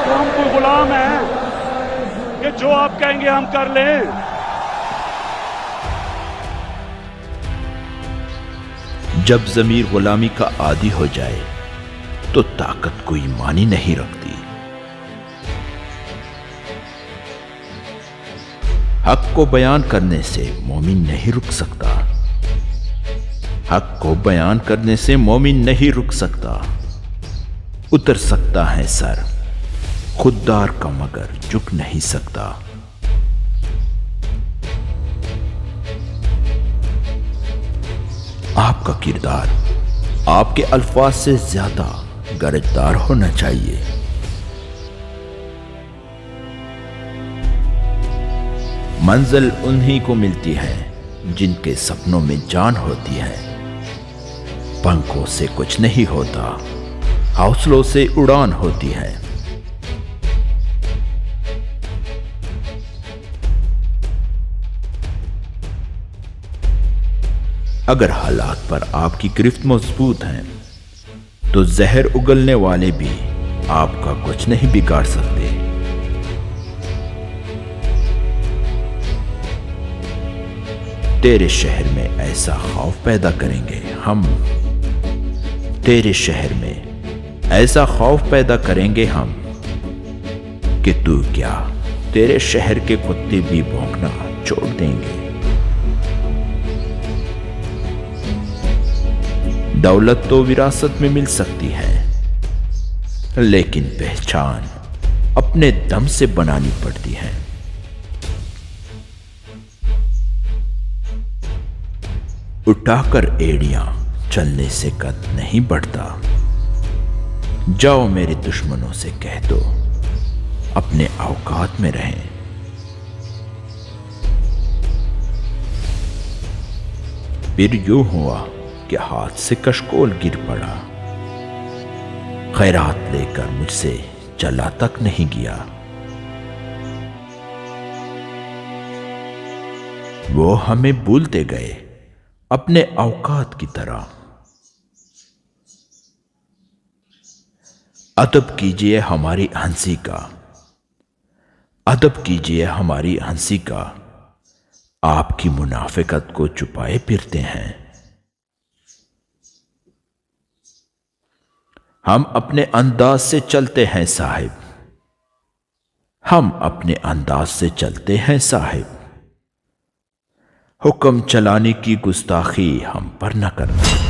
تو ہم کوئی غلام ہیں کہ جو آپ کہیں گے ہم کر لیں؟ جب ضمیر غلامی کا عادی ہو جائے تو طاقت کوئی معنی نہیں رکھتی۔ حق کو بیان کرنے سے مومن نہیں رک سکتا، حق کو بیان کرنے سے مومن نہیں رک سکتا۔ اتر سکتا ہے سر خوددار کا مگر جھک نہیں سکتا۔ آپ کا کردار آپ کے الفاظ سے زیادہ گرجدار ہونا چاہیے۔ منزل انہی کو ملتی ہے جن کے سپنوں میں جان ہوتی ہے۔ پنکھوں سے کچھ نہیں ہوتا، حوصلوں سے اڑان ہوتی ہے۔ اگر حالات پر آپ کی گرفت مضبوط ہے تو زہر اگلنے والے بھی آپ کا کچھ نہیں بگاڑ سکتے۔ تیرے شہر میں ایسا خوف پیدا کریں گے ہم، تیرے شہر میں ایسا خوف پیدا کریں گے ہم کہ تو کیا تیرے شہر کے کتے بھی بھونکنا چھوڑ دیں گے۔ دولت تو وراثت میں مل سکتی ہے، لیکن پہچان اپنے دم سے بنانی پڑتی ہے۔ اٹھا کر ایڑیاں چلنے سے قد نہیں بڑھتا۔ جاؤ میرے دشمنوں سے کہہ دو اپنے اوقات میں رہیں۔ پھر یوں ہوا کہ ہاتھ سے کشکول گر پڑا، خیرات لے کر مجھ سے چلا تک نہیں گیا۔ وہ ہمیں بھولتے گئے اپنے اوقات کی طرح۔ ادب کیجئے ہماری ہنسی کا، ادب کیجئے ہماری ہنسی کا، آپ کی منافقت کو چھپائے پھرتے ہیں۔ ہم اپنے انداز سے چلتے ہیں صاحب، ہم اپنے انداز سے چلتے ہیں صاحب۔ حکم چلانے کی گستاخی ہم پر نہ کرنا۔